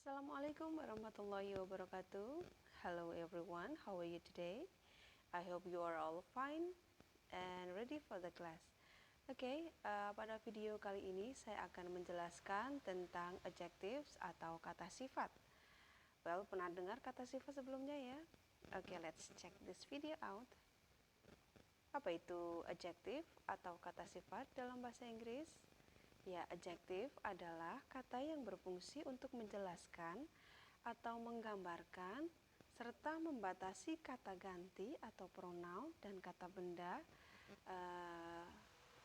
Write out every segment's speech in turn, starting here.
Assalamualaikum warahmatullahi wabarakatuh. Hello everyone, how are you today? I hope you are all fine and ready for the class. Oke, pada video kali ini saya akan menjelaskan tentang adjectives atau kata sifat. Well, pernah dengar kata sifat sebelumnya ya? Oke, let's check this video out. Apa itu adjective atau kata sifat dalam bahasa Inggris? Ya, adjektif adalah kata yang berfungsi untuk menjelaskan atau menggambarkan serta membatasi kata ganti atau pronoun dan kata benda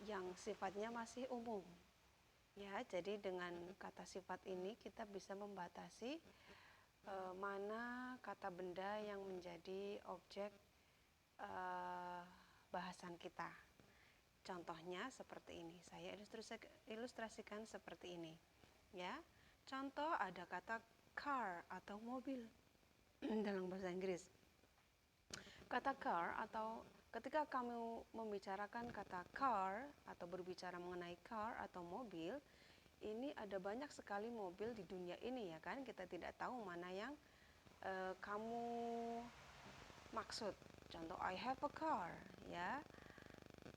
yang sifatnya masih umum. Ya, jadi dengan kata sifat ini kita bisa membatasi mana kata benda yang menjadi objek bahasan kita. Contohnya seperti ini, saya ilustrasikan seperti ini ya. Contoh ada kata car atau mobil dalam bahasa Inggris. Kata car atau ketika kamu membicarakan kata car atau berbicara mengenai car atau mobil, ini ada banyak sekali mobil di dunia ini ya kan, kita tidak tahu mana yang kamu maksud. Contoh I have a car ya.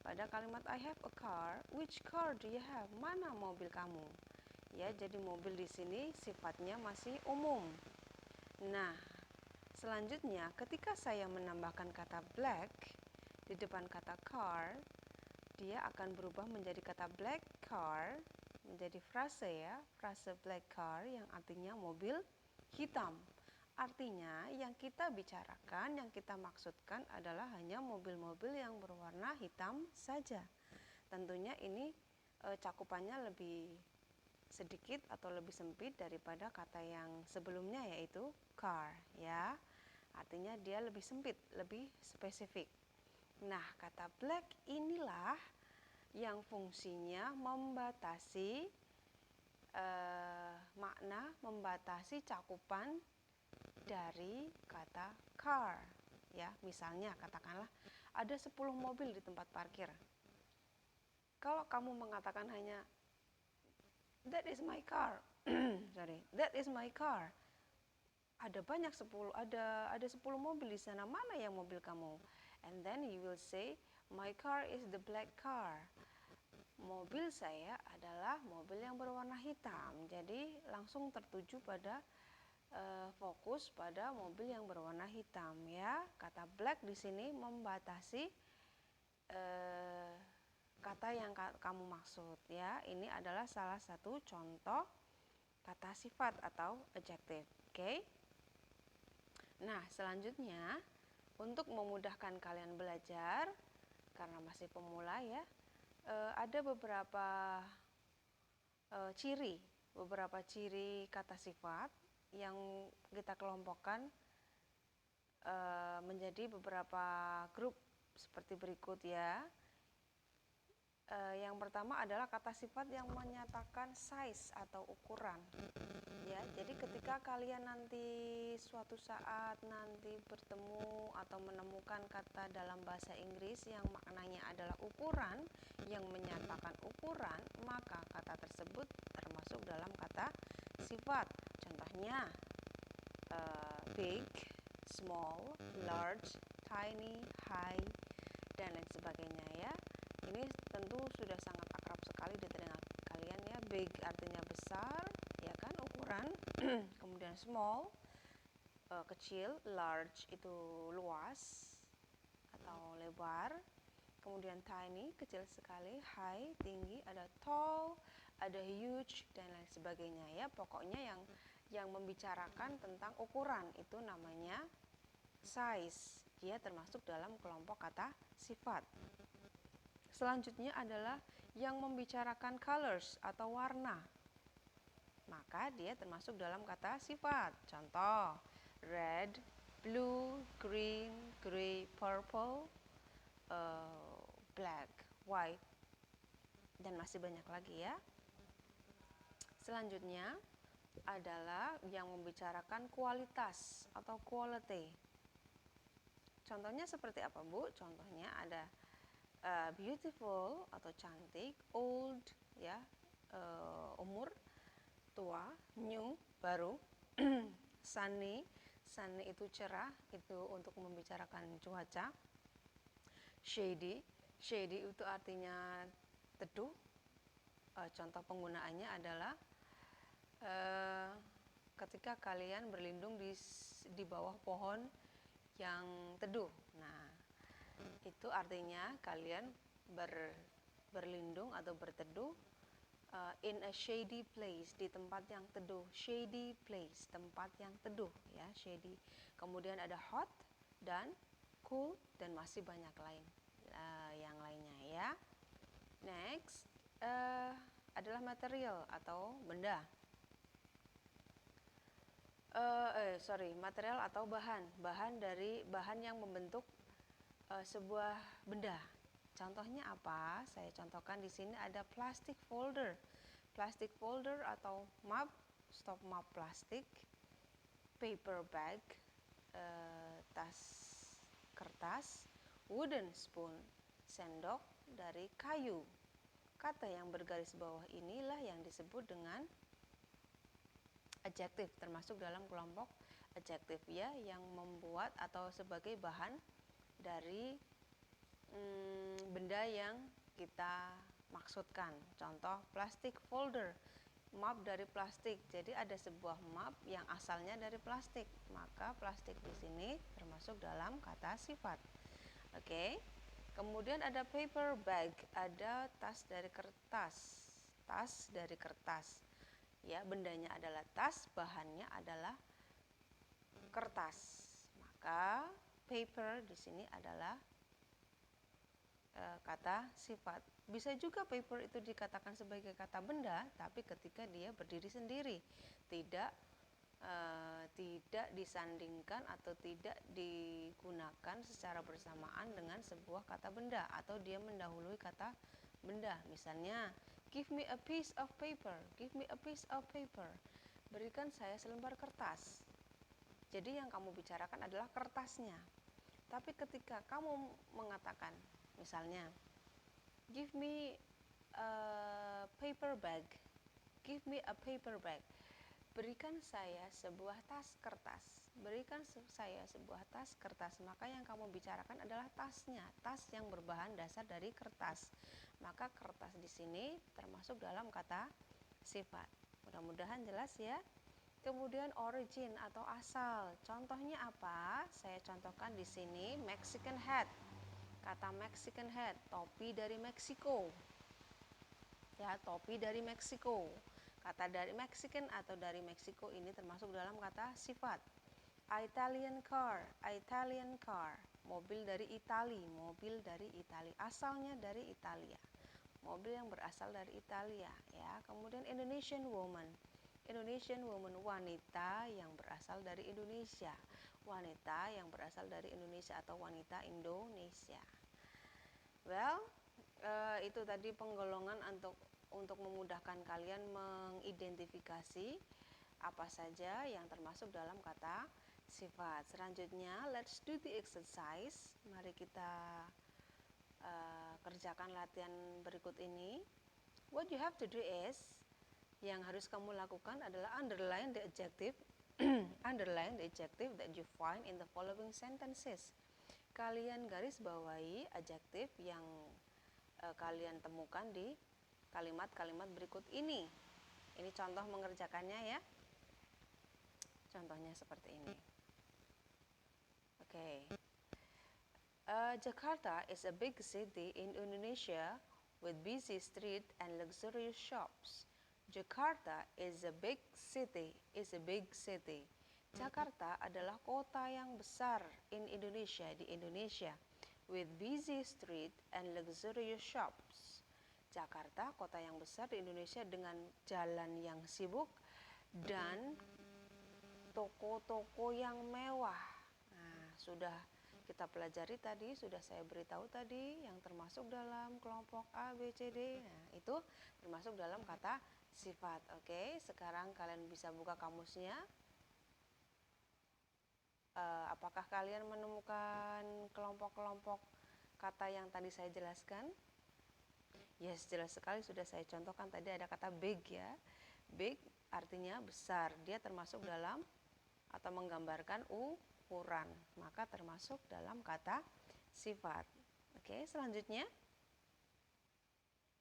Pada kalimat I have a car, which car do you have? Mana mobil kamu? Ya, jadi mobil di sini sifatnya masih umum. Nah, selanjutnya ketika saya menambahkan kata black di depan kata car, dia akan berubah menjadi kata black car, menjadi frase ya, frase black car yang artinya mobil hitam. Artinya yang kita bicarakan, yang kita maksudkan adalah hanya mobil-mobil yang berwarna hitam saja. Tentunya ini cakupannya lebih sedikit atau lebih sempit daripada kata yang sebelumnya yaitu car ya. Artinya dia lebih sempit, lebih spesifik. Nah, kata black inilah yang fungsinya membatasi makna, membatasi cakupan dari kata car ya. Misalnya katakanlah ada 10 mobil di tempat parkir. Kalau kamu mengatakan hanya that is my car that is my car, ada banyak 10, ada 10 mobil di sana, mana yang mobil kamu? And then you will say my car is the black car. Mobil saya adalah mobil yang berwarna hitam. Jadi langsung tertuju pada fokus pada mobil yang berwarna hitam ya. Kata black di sini membatasi kata yang kamu maksud ya. Ini adalah salah satu contoh kata sifat atau adjective. Oke. Nah, selanjutnya untuk memudahkan kalian belajar karena masih pemula ya, ada beberapa beberapa ciri kata sifat yang kita kelompokkan menjadi beberapa grup seperti berikut ya. Yang pertama adalah kata sifat yang menyatakan size atau ukuran ya. Jadi ketika kalian nanti suatu saat nanti bertemu atau menemukan kata dalam bahasa Inggris yang maknanya adalah ukuran, yang menyatakan ukuran, maka kata tersebut termasuk dalam kata sifat. Contohnya big, small, large, tiny, high, dan lain sebagainya ya. Ini tentu sudah sangat akrab sekali di telinga kalian ya. Big artinya besar ya kan, ukuran. Kemudian small kecil, large itu luas atau lebar. Kemudian tiny kecil sekali, high tinggi, ada tall, ada huge dan lain sebagainya ya. Pokoknya yang membicarakan tentang ukuran itu namanya size. Dia termasuk dalam kelompok kata sifat. Selanjutnya adalah yang membicarakan colors atau warna. Maka dia termasuk dalam kata sifat. Contoh, red, blue, green, gray, purple, black, white, dan masih banyak lagi ya. Selanjutnya adalah yang membicarakan kualitas atau quality. Contohnya seperti apa, Bu? Contohnya ada beautiful atau cantik, old ya, umur, tua, new, baru, Sunny, sunny itu cerah, itu untuk membicarakan cuaca. Shady, shady itu artinya teduh. Contoh penggunaannya adalah ketika kalian berlindung di bawah pohon yang teduh. Nah, itu artinya kalian berlindung atau berteduh in a shady place, di tempat yang teduh. Shady place, tempat yang teduh ya, shady. Kemudian ada hot dan cool dan masih banyak yang lainnya ya. Next adalah material atau benda. Material atau bahan yang membentuk sebuah benda. Contohnya apa? Saya contohkan di sini ada plastic folder. Plastic folder atau map, stop map plastik, paper bag, tas kertas, wooden spoon, sendok dari kayu. Kata yang bergaris bawah inilah yang disebut dengan adjektif, termasuk dalam kelompok adjektif ya, yang membuat atau sebagai bahan dari benda yang kita maksudkan. Contoh plastic folder, map dari plastik. Jadi ada sebuah map yang asalnya dari plastik, maka plastik di sini termasuk dalam kata sifat. Oke. Kemudian ada paper bag, ada tas dari kertas. Tas dari kertas. Ya, bendanya adalah tas, bahannya adalah kertas. Maka paper di sini adalah kata sifat. Bisa juga paper itu dikatakan sebagai kata benda, tapi ketika dia berdiri sendiri, tidak disandingkan atau tidak digunakan secara bersamaan dengan sebuah kata benda, atau dia mendahului kata benda. Misalnya, give me a piece of paper, give me a piece of paper. Berikan saya selembar kertas. Jadi yang kamu bicarakan adalah kertasnya. Tapi ketika kamu mengatakan, misalnya, give me a paper bag, give me a paper bag. Berikan saya sebuah tas kertas. Berikan saya sebuah tas kertas. Maka yang kamu bicarakan adalah tasnya, tas yang berbahan dasar dari kertas. Maka kertas di sini termasuk dalam kata sifat. Mudah-mudahan jelas ya. Kemudian origin atau asal. Contohnya apa? Saya contohkan di sini Mexican hat. Kata Mexican hat, topi dari Meksiko. Ya, topi dari Meksiko. Kata dari Mexican atau dari Meksiko ini termasuk dalam kata sifat. Italian car, Italian car, mobil dari Itali, mobil dari Itali, asalnya dari Italia, mobil yang berasal dari Italia ya. Kemudian Indonesian woman, Indonesian woman, wanita yang berasal dari Indonesia, wanita yang berasal dari Indonesia atau wanita Indonesia. Well, itu tadi penggolongan untuk memudahkan kalian mengidentifikasi apa saja yang termasuk dalam kata sifat. Selanjutnya, let's do the exercise. Mari kita kerjakan latihan berikut ini. What you have to do is, yang harus kamu lakukan adalah underline the adjective underline the adjective that you find in the following sentences. Kalian garis bawahi adjektif yang kalian temukan di kalimat-kalimat berikut ini. Ini contoh mengerjakannya ya. Contohnya seperti ini. Oke. Jakarta is a big city in Indonesia with busy street and luxurious shops. Jakarta is a big city, Jakarta adalah kota yang besar in Indonesia, di Indonesia, with busy street and luxurious shops. Jakarta, kota yang besar di Indonesia dengan jalan yang sibuk dan toko-toko yang mewah. Nah, sudah kita pelajari tadi, sudah saya beritahu tadi yang termasuk dalam kelompok A, B, C, D. Nah, itu termasuk dalam kata sifat. Oke, sekarang kalian bisa buka kamusnya. Apakah kalian menemukan kelompok-kelompok kata yang tadi saya jelaskan? Yes, jelas sekali sudah saya contohkan tadi ada kata big ya. Big artinya besar. Dia termasuk dalam atau menggambarkan ukuran, maka termasuk dalam kata sifat. Oke, selanjutnya.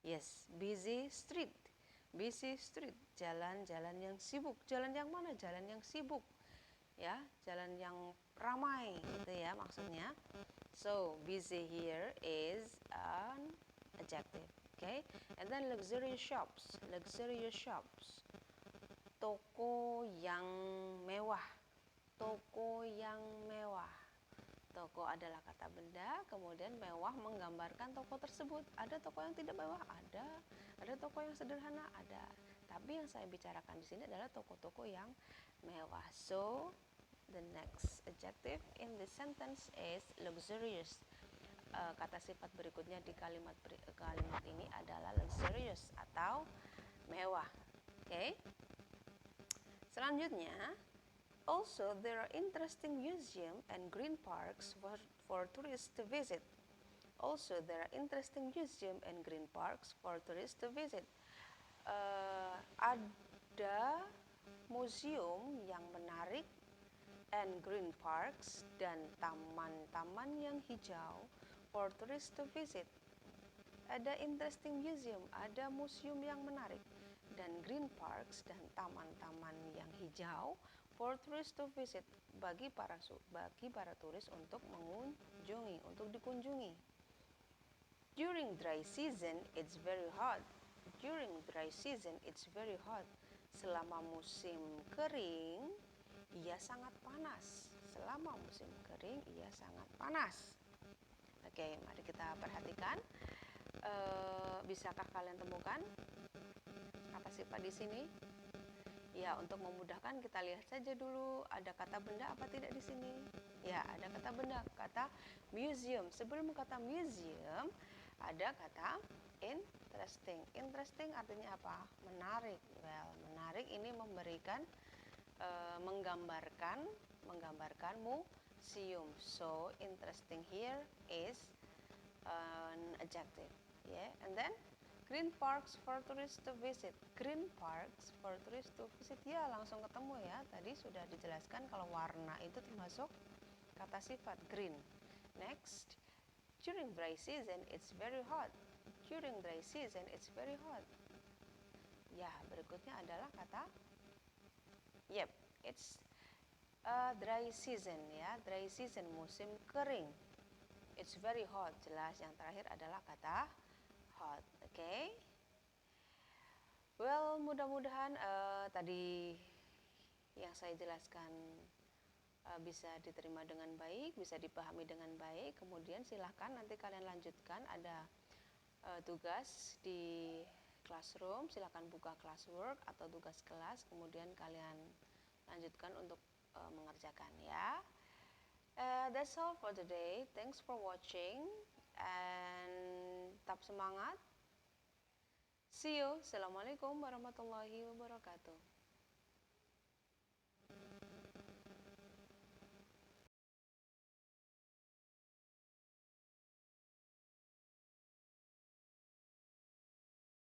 Yes, busy street. Busy street, jalan-jalan yang sibuk. Jalan yang mana? Jalan yang sibuk. Ya, jalan yang ramai gitu ya maksudnya. So, busy here is an adjective. Okay? And then luxurious shops. Luxurious shops. Toko yang mewah. Toko yang mewah. Toko adalah kata benda, kemudian mewah menggambarkan toko tersebut. Ada toko yang tidak mewah? Ada toko yang sederhana? Ada. Tapi yang saya bicarakan di sini adalah toko-toko yang mewah. So, the next adjective in the sentence is luxurious. Kata sifat berikutnya di kalimat ini adalah luxurious atau mewah. Okay? Selanjutnya, also there are interesting museum and green parks for tourists to visit. Also there are interesting museum and green parks for tourists to visit. Ada museum yang menarik and green parks dan taman-taman yang hijau for tourists to visit. Ada interesting museum, ada museum yang menarik, dan green parks dan taman-taman yang hijau for tourists to visit, bagi para turis untuk mengunjungi, untuk dikunjungi. During dry season it's very hot. During dry season it's very hot. Selama musim kering ia sangat panas. Selama musim kering ia sangat panas. Oke, mari kita perhatikan. Bisakah kalian temukan kata sifat di sini? Ya, untuk memudahkan kita lihat saja dulu ada kata benda apa tidak di sini. Ya, ada kata benda, kata museum. Sebelum kata museum ada kata interesting. Interesting artinya apa? Menarik. Well, menarik ini memberikan menggambarkan museum. So, interesting here is an adjective. Yeah, and then green parks for tourists to visit. Green parks for tourists to visit. Ya, langsung ketemu ya. Tadi sudah dijelaskan kalau warna itu termasuk kata sifat green. Next, during dry season it's very hot. During dry season it's very hot. Ya, berikutnya adalah kata it's dry season ya. Dry season, musim kering. It's very hot. Jelas, yang terakhir adalah kata hot. Okay? Well, mudah-mudahan tadi yang saya jelaskan bisa diterima dengan baik, bisa dipahami dengan baik. Kemudian silahkan nanti kalian lanjutkan, ada tugas di classroom, silahkan buka classwork atau tugas kelas, kemudian kalian lanjutkan untuk mengerjakan ya. That's all for today. Thanks for watching and tetap semangat. See you. Assalamualaikum warahmatullahi wabarakatuh.